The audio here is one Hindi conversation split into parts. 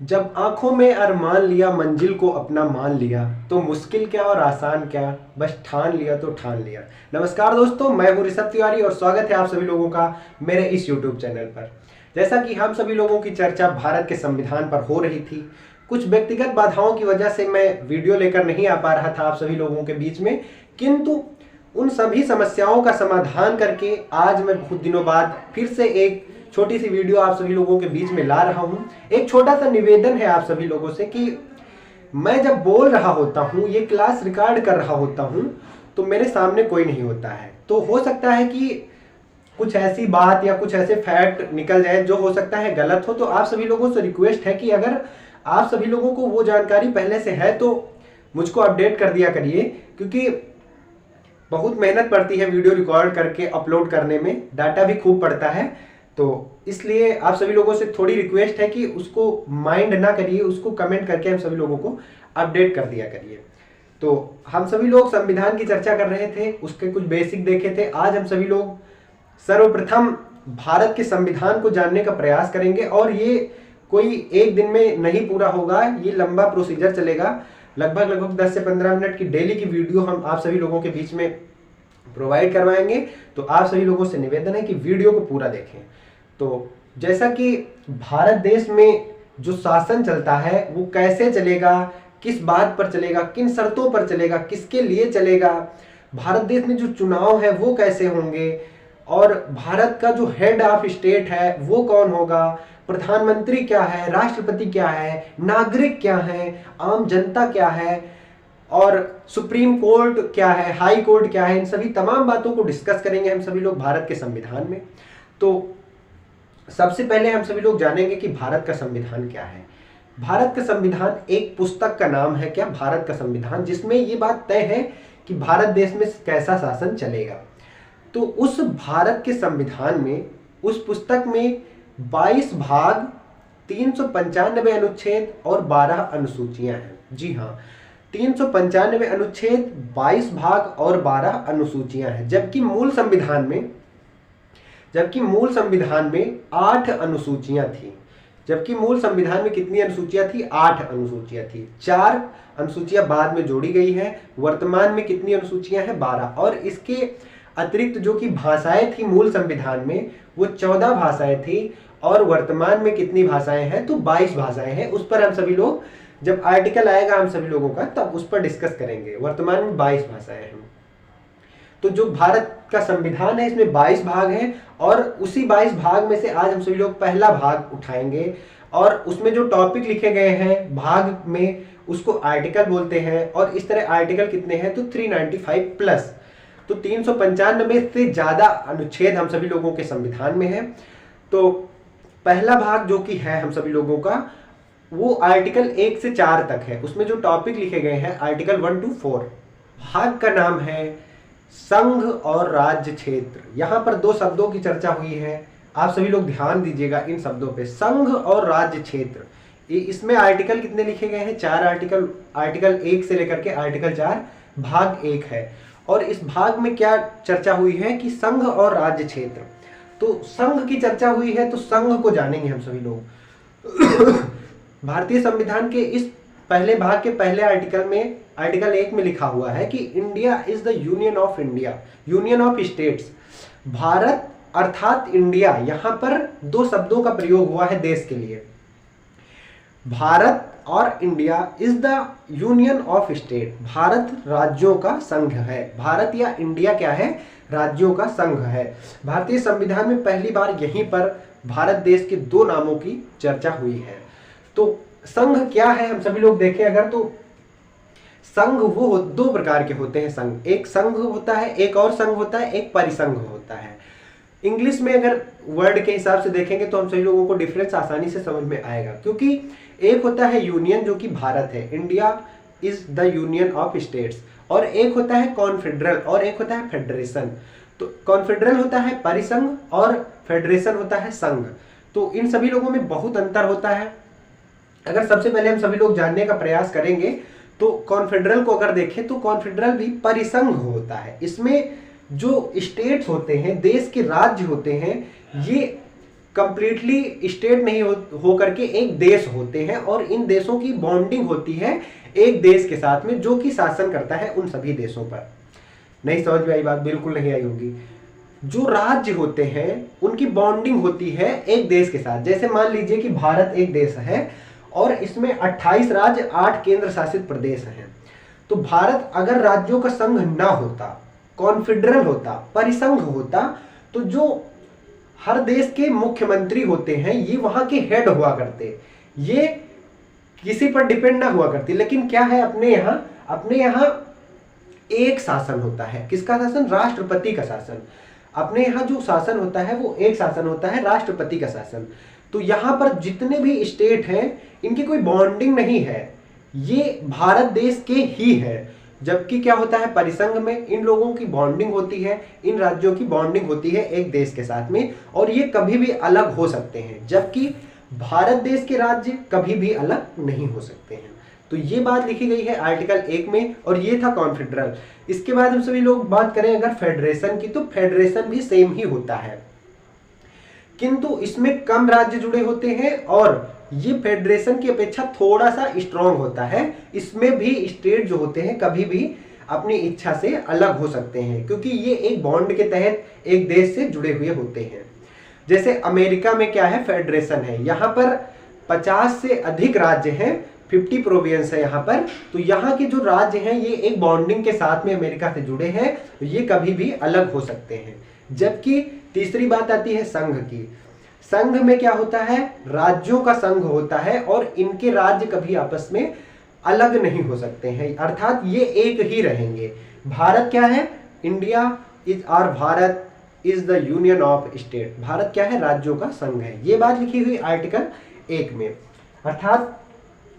जब आंखों में अरमान लिया मंजिल को अपना मान लिया तो मुश्किल क्या और आसान क्या, बस ठान लिया तो ठान लिया। नमस्कार दोस्तों, मैं हूं ऋषभ तिवारी और स्वागत है आप सभी लोगों का मेरे इस यूट्यूब चैनल पर। जैसा कि हम सभी लोगों की चर्चा भारत के संविधान पर हो रही थी, कुछ व्यक्तिगत बाधाओं की वजह से मैं वीडियो लेकर नहीं आ पा रहा था आप सभी लोगों के बीच में, किंतु उन सभी समस्याओं का समाधान करके आज मैं बहुत दिनों बाद फिर से एक छोटी सी वीडियो आप सभी लोगों के बीच में ला रहा हूं। एक छोटा सा निवेदन है आप सभी लोगों से कि मैं जब बोल रहा होता हूं, ये क्लास रिकॉर्ड कर रहा होता हूं, तो मेरे सामने कोई नहीं होता है। तो हो सकता है कि कुछ ऐसी बात या कुछ ऐसे फैक्ट निकल जाए जो हो सकता है गलत हो। तो आप सभी लोगों से रिक्वेस्ट है कि अगर आप सभी लोगों को वो जानकारी पहले से है तो मुझको अपडेट कर दिया करिए, क्योंकि बहुत मेहनत पड़ती है वीडियो रिकॉर्ड करके अपलोड करने में, डाटा भी खूब पड़ता है। तो इसलिए आप सभी लोगों से थोड़ी रिक्वेस्ट है कि उसको माइंड ना करिए, उसको कमेंट करके हम सभी लोगों को अपडेट कर दिया करिए। तो हम सभी लोग संविधान की चर्चा कर रहे थे, उसके कुछ बेसिक देखे थे। आज हम सभी लोग सर्वप्रथम भारत के संविधान को जानने का प्रयास करेंगे और ये कोई एक दिन में नहीं पूरा होगा, ये लंबा प्रोसीजर चलेगा। लगभग 10 से 15 मिनट की डेली की वीडियो हम आप सभी लोगों के बीच में प्रोवाइड करवाएंगे। तो आप सभी लोगों से निवेदन है कि वीडियो को पूरा देखें। तो जैसा कि भारत देश में जो शासन चलता है वो कैसे चलेगा, किस बात पर चलेगा, किन शर्तों पर चलेगा, किसके लिए चलेगा, भारत देश में जो चुनाव है वो कैसे होंगे, और भारत का जो हेड ऑफ स्टेट है वो कौन होगा, प्रधानमंत्री क्या है, राष्ट्रपति क्या है, नागरिक क्या है, आम जनता क्या है, और सुप्रीम कोर्ट क्या है, हाई कोर्ट क्या है, इन सभी तमाम बातों को डिस्कस करेंगे हम सभी लोग भारत के संविधान में। तो सबसे पहले हम सभी लोग जानेंगे कि भारत का संविधान क्या है। भारत का संविधान एक पुस्तक का नाम है क्या, भारत का संविधान, जिसमें ये बात तय है कि भारत देश में कैसा शासन चलेगा। तो उस भारत के संविधान में, उस पुस्तक में 22 भाग, 395 अनुच्छेद और 12 अनुसूचियां हैं। जी हाँ, 395 अनुच्छेद, 22 भाग और 12 अनुसूचियां हैं। जबकि मूल संविधान में 8 अनुसूचियां थी। जबकि मूल संविधान में कितनी अनुसूचियां थी? 8 अनुसूचियां थी। 4 अनुसूचियां बाद में जोड़ी गई है। वर्तमान में कितनी अनुसूचियां हैं? 12। और इसके अतिरिक्त जो कि भाषाएं थी मूल संविधान में, वो 14 भाषाएं थी। और वर्तमान में कितनी भाषाएं हैं? तो 22 भाषाएं हैं। उस पर हम सभी लोग, जब आर्टिकल आएगा हम सभी लोगों का, तब उस पर डिस्कस करेंगे। वर्तमान में 22 भाषाएं हैं। तो जो भारत का संविधान है इसमें 22 भाग हैं, और उसी 22 भाग में से आज हम सभी लोग पहला भाग उठाएंगे। और उसमें जो टॉपिक लिखे गए हैं भाग में, उसको आर्टिकल बोलते हैं। और इस तरह आर्टिकल कितने हैं? तो 395 प्लस, तो 395 से ज्यादा अनुच्छेद हम सभी लोगों के संविधान में है। तो पहला भाग जो कि है हम सभी लोगों का, वो आर्टिकल 1 से 4 तक है। उसमें जो टॉपिक लिखे गए हैं आर्टिकल 1 to 4। भाग का नाम है संघ और राज्य क्षेत्र। यहां पर 2 शब्दों की चर्चा हुई है, आप सभी लोग ध्यान दीजिएगा इन शब्दों पे, संघ और राज्य क्षेत्र। इसमें आर्टिकल कितने लिखे गए हैं? 4 आर्टिकल। आर्टिकल 1 से लेकर के आर्टिकल 4 भाग 1 है। और इस भाग में क्या चर्चा हुई है कि संघ और राज्य क्षेत्र। तो संघ की चर्चा हुई है, तो संघ को जानेंगे हम सभी लोग। भारतीय संविधान के इस पहले भाग के पहले आर्टिकल में, आर्टिकल 1 में लिखा हुआ है कि India is the union of India, union of states. Bharat अर्थात इंडिया, यहां पर 2 शब्दों का प्रयोग हुआ है देश के लिए। भारत और India is the union of state. Bharat राज्यों का संघ है। भारत या इंडिया क्या है? राज्यों का संघ है। भारतीय संविधान में पहली बार यहीं पर भारत देश के 2 नामों की चर्चा हुई है। तो संघ क्या है हम सभी लोग देखें अगर, तो संघ वो 2 प्रकार के होते हैं। संघ, एक संघ होता है, एक और संघ होता है, एक परिसंघ होता है। इंग्लिश में अगर वर्ड के हिसाब से देखेंगे तो हम सभी लोगों को डिफरेंस आसानी से समझ में आएगा, क्योंकि एक होता है यूनियन जो कि भारत है, India is the union of states, और एक होता है कॉन्फेडरल, और एक होता है फेडरेशन। तो कॉन्फेडरल होता है परिसंघ और फेडरेशन होता है संघ। तो इन सभी लोगों में बहुत अंतर होता है। अगर सबसे पहले हम सभी लोग जानने का प्रयास करेंगे तो कॉन्फेडरल को अगर देखें तो कॉन्फेडरल भी परिसंघ होता है। इसमें जो स्टेट्स होते हैं, देश के राज्य होते हैं, ये कंप्लीटली स्टेट नहीं हो करके एक देश होते हैं, और इन देशों की बॉन्डिंग होती है एक देश के साथ में जो कि शासन करता है उन सभी देशों पर। नहीं समझ में आई बात? बिल्कुल नहीं आई होगी। जो राज्य होते हैं उनकी बॉन्डिंग होती है एक देश के साथ। जैसे मान लीजिए कि भारत एक देश है और इसमें 28 राज्य, 8 केंद्र शासित प्रदेश हैं। तो भारत अगर राज्यों का संघ ना होता, कॉन्फेडरल होता, परिसंघ होता, तो जो हर देश के मुख्यमंत्री होते हैं ये वहां के हेड हुआ करते, ये किसी पर डिपेंड ना हुआ करती। लेकिन क्या है, अपने यहाँ एक शासन होता है। किसका शासन? राष्ट्रपति का शासन। अपने यहाँ जो शासन होता है वो एक शासन होता है, राष्ट्रपति का शासन। तो यहाँ पर जितने भी स्टेट हैं इनकी कोई बॉन्डिंग नहीं है, ये भारत देश के ही है। जबकि क्या होता है, परिसंघ में इन लोगों की बॉन्डिंग होती है, इन राज्यों की बॉन्डिंग होती है एक देश के साथ में, और ये कभी भी अलग हो सकते हैं। जबकि भारत देश के राज्य कभी भी अलग नहीं हो सकते हैं। तो ये बात लिखी गई है आर्टिकल 1 में, और ये था कॉन्फेडरल। इसके बाद हम सभी लोग बात करें अगर फेडरेशन की, तो फेडरेशन भी सेम ही होता है, किंतु इसमें कम राज्य जुड़े होते हैं और ये फेडरेशन की अपेक्षा थोड़ा सा स्ट्रांग होता है। इसमें भी स्टेट जो होते हैं कभी भी अपनी इच्छा से अलग हो सकते हैं, क्योंकि ये एक बॉन्ड के तहत एक देश से जुड़े हुए होते हैं। जैसे अमेरिका में क्या है, फेडरेशन है, यहाँ पर 50 से अधिक राज्य हैं, 50 प्रोविंस है यहाँ पर। तो यहाँ के जो राज्य हैं ये एक बॉन्डिंग के साथ में अमेरिका से जुड़े हैं, तो ये कभी भी अलग हो सकते हैं। जबकि तीसरी बात आती है संघ की। संघ में क्या होता है, राज्यों का संघ होता है और इनके राज्य कभी आपस में अलग नहीं हो सकते हैं, अर्थात ये एक ही रहेंगे। भारत क्या है, इंडिया इज और Bharat is the union of state. Bharat क्या है, राज्यों का संघ है। ये बात लिखी हुई आर्टिकल 1 में। अर्थात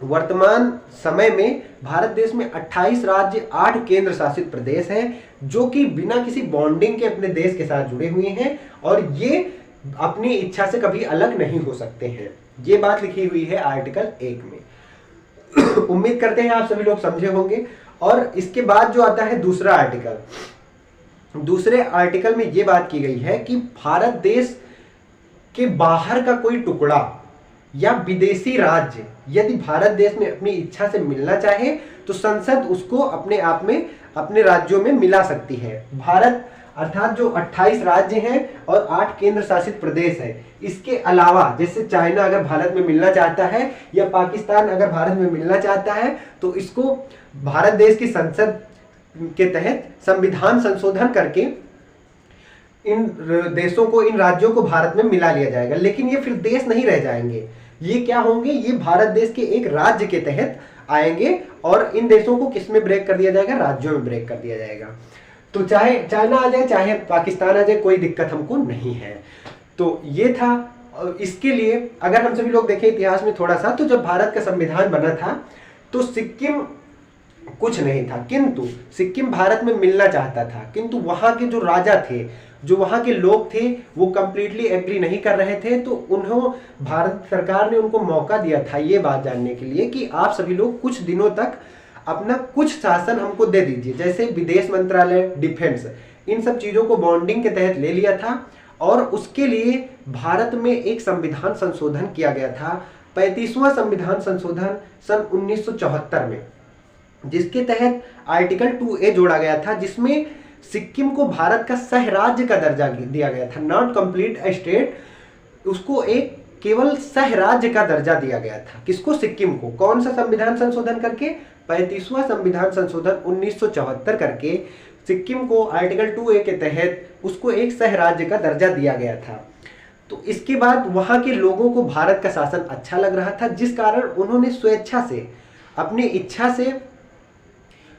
वर्तमान समय में भारत देश में 28 राज्य, 8 केंद्र शासित प्रदेश हैं जो कि बिना किसी बॉन्डिंग के अपने देश के साथ जुड़े हुए हैं, और ये अपनी इच्छा से कभी अलग नहीं हो सकते हैं। ये बात लिखी हुई है आर्टिकल 1 में। उम्मीद करते हैं आप सभी लोग समझे होंगे। और इसके बाद जो आता है दूसरा आर्टिकल, दूसरे आर्टिकल में ये बात की गई है कि भारत देश के बाहर का कोई टुकड़ा या विदेशी राज्य यदि भारत देश में अपनी इच्छा से मिलना चाहे तो संसद उसको अपने आप में अपने राज्यों में मिला सकती है। भारत अर्थात जो 28 राज्य हैं और 8 केंद्र शासित प्रदेश है, इसके अलावा जैसे चाइना अगर भारत में मिलना चाहता है या पाकिस्तान अगर भारत में मिलना चाहता है तो इसको भारत देश की संसद के तहत संविधान संशोधन करके इन देशों को, इन राज्यों को भारत में मिला लिया जाएगा। लेकिन ये फिर देश नहीं रह जाएंगे, ये क्या होंगे, ये भारत देश के एक राज्य के तहत आएंगे और इन देशों को किस में ब्रेक कर दिया जाएगा, राज्यों में ब्रेक कर दिया जाएगा। तो चाहे चाइना आ जाए चाहे पाकिस्तान आ जाए, कोई दिक्कत हमको नहीं है। तो ये था। इसके लिए अगर हम सभी लोग देखें इतिहास में थोड़ा सा, तो जब भारत का संविधान बना था तो सिक्किम कुछ नहीं था, किंतु सिक्किम भारत में मिलना चाहता था, किंतु वहां के जो राजा थे, जो वहां के लोग थे, वो कंप्लीटली एग्री नहीं कर रहे थे। तो उन्होंने, भारत सरकार ने उनको मौका दिया था ये बात जानने के लिए कि आप सभी लोग कुछ दिनों तक अपना कुछ शासन हमको दे दीजिए, जैसे विदेश मंत्रालय, डिफेंस, इन सब चीजों को बॉन्डिंग के तहत ले लिया था। और उसके लिए भारत में एक संविधान संशोधन किया गया था, 35वां संविधान संशोधन सन 1974 में, जिसके तहत आर्टिकल 2A जोड़ा गया था, जिसमें सिक्किम को भारत का सह राज्य का दर्जा दिया गया था, नॉट कंप्लीट स्टेट, उसको एक केवल सह राज्य का दर्जा दिया गया था। किसको, सिक्किम को। कौन सा संविधान संशोधन करके, 35वां संविधान संशोधन 1974 करके सिक्किम को आर्टिकल 2A के तहत उसको एक सह राज्य का दर्जा दिया गया था। तो इसके बाद वहां के लोगों को भारत का शासन अच्छा लग रहा था, जिस कारण उन्होंने स्वेच्छा से, अपनी इच्छा से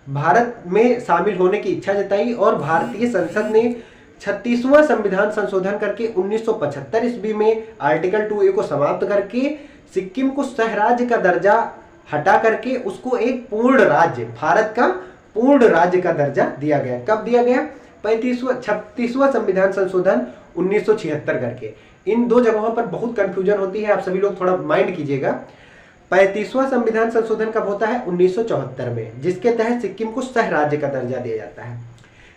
भारत में शामिल होने की इच्छा जताई और भारतीय संसद ने 36वां संविधान संशोधन करके 1975 ईस्वी में आर्टिकल 2A को समाप्त करके सिक्किम को सह राज्य का दर्जा हटा करके उसको एक पूर्ण राज्य, भारत का पूर्ण राज्य का दर्जा दिया गया। कब दिया गया, 36वां संविधान संशोधन 1976 करके। इन दो जगहों पर बहुत कंफ्यूजन होती है, आप सभी लोग थोड़ा माइंड कीजिएगा। 35वां संविधान संशोधन कब होता है, 1974 में, जिसके तहत सिक्किम को सह राज्य का दर्जा दिया जाता है।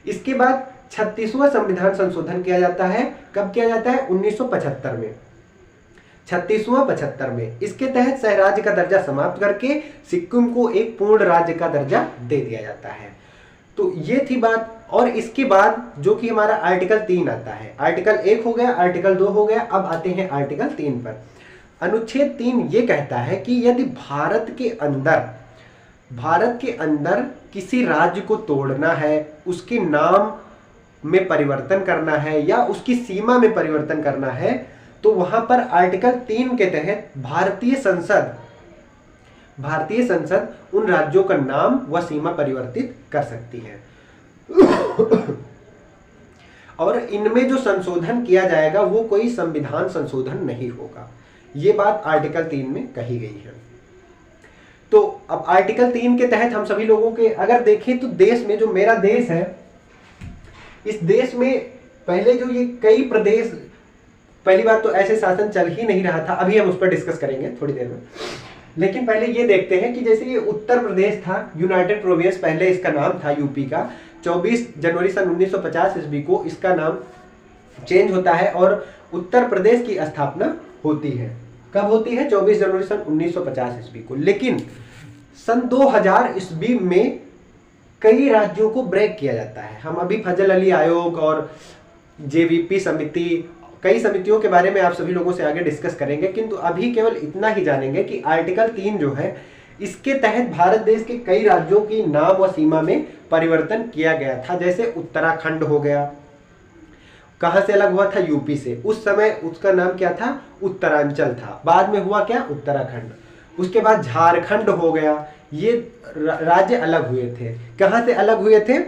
इसके बाद 36वां संविधान संशोधन किया जाता है, कब किया जाता है, 1975 में। 36वां 75 में। इसके तहत सह राज्य का दर्जा समाप्त करके सिक्किम को एक पूर्ण राज्य का दर्जा दे दिया जाता है। तो ये थी बात। और इसके बाद जो कि हमारा आर्टिकल 3 आता है, आर्टिकल 1 हो गया, आर्टिकल 2 हो गया, अब आते हैं आर्टिकल 3 पर। अनुच्छेद 3 ये कहता है कि यदि भारत के अंदर किसी राज्य को तोड़ना है, उसके नाम में परिवर्तन करना है या उसकी सीमा में परिवर्तन करना है, तो वहां पर आर्टिकल 3 के तहत भारतीय संसद उन राज्यों का नाम व सीमा परिवर्तित कर सकती है। और इनमें जो संशोधन किया जाएगा वो कोई संविधान संशोधन नहीं होगा। ये बात आर्टिकल 3 में कही गई है। तो अब आर्टिकल 3 के तहत हम सभी लोगों के अगर देखें तो देश में जो मेरा देश है, इस देश में पहले जो ये कई प्रदेश, पहली बात तो ऐसे शासन चल ही नहीं रहा था, अभी हम उस पर डिस्कस करेंगे थोड़ी देर में। लेकिन पहले ये देखते हैं कि जैसे ये उत्तर प्रदेश था, यूनाइटेड प्रोविंस पहले इसका नाम था यूपी का। 24 जनवरी सन 1950 ईस्वी को इसका नाम चेंज होता है और उत्तर प्रदेश की स्थापना होती है। कब होती है? 24 जनवरी सन 1950 ईस्वी को। लेकिन सन 2000 ईस्वी में कई राज्यों को ब्रेक किया जाता है। हम अभी फजल अली आयोग और जेवीपी समिति, कई समितियों के बारे में आप सभी लोगों से आगे डिस्कस करेंगे, किंतु अभी केवल इतना ही जानेंगे कि आर्टिकल 3 जो है, इसके तहत भारत देश के कई राज्यों की नाम व सीमा में परिवर्तन किया गया था। जैसे उत्तराखंड हो गया, कहां से अलग हुआ था? यूपी से। उस समय उसका नाम क्या था? उत्तरांचल था। बाद में हुआ क्या? उत्तराखंड। उसके बाद झारखंड हो गया। ये राज्य अलग हुए थे। कहां से अलग हुए थे?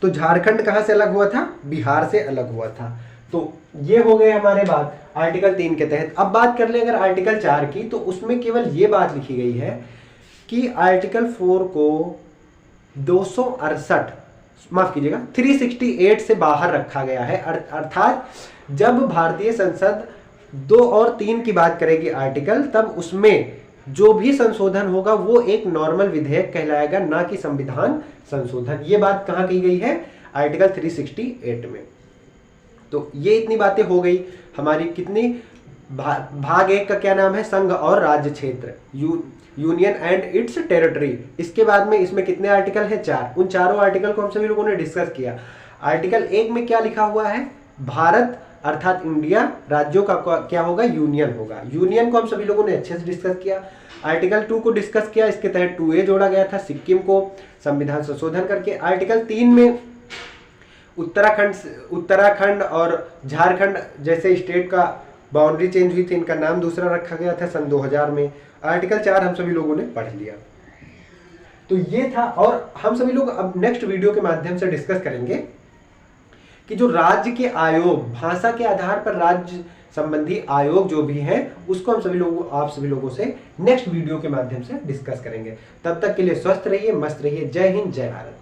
तो झारखंड कहां से अलग हुआ था? बिहार से अलग हुआ था। तो ये हो गए हमारे बात आर्टिकल 3 के तहत। अब बात कर ले अगर आर्टिकल 4 की, तो उसमें केवल ये बात लिखी गई है कि आर्टिकल 4 को 368 से बाहर रखा गया है। अर्थात जब भारतीय संसद 2 और 3 की बात करेगी आर्टिकल, तब उसमें जो भी संशोधन होगा वो एक नॉर्मल विधेयक कहलाएगा, ना कि संविधान संशोधन। ये बात कहां की गई है? आर्टिकल 368 में। तो ये इतनी बातें हो गई हमारी। कितनी? भाग 1 का क्या नाम है? संघ और राज्य क्षेत्र, यूनियन एंड इट्स टेरिटरी। इसके बाद में इसमें कितने आर्टिकल हैं? 4। उन चारों आर्टिकल को हम सभी लोगों ने डिस्कस किया। आर्टिकल 1 में क्या लिखा हुआ है? भारत अर्थात इंडिया राज्यों का क्या होगा? यूनियन होगा। यूनियन को हम सभी लोगों ने अच्छे से डिस्कस किया। आर्टिकल 2 को डिस्कस किया, इसके तहत 2A जोड़ा गया था, सिक्किम को संविधान संशोधन करके। आर्टिकल 3 में उत्तराखंड और झारखंड जैसे स्टेट का बाउंड्री चेंज हुई थी, इनका नाम दूसरा रखा गया था सन 2000 में। आर्टिकल 4 हम सभी लोगों ने पढ़ लिया। तो ये था। और हम सभी लोग अब नेक्स्ट वीडियो के माध्यम से डिस्कस करेंगे कि जो राज्य के आयोग, भाषा के आधार पर राज्य संबंधी आयोग जो भी है, उसको हम आप सभी लोगों से नेक्स्ट वीडियो के माध्यम से डिस्कस करेंगे। तब तक के लिए स्वस्थ रहिए, मस्त रहिए। जय हिंद, जय भारत।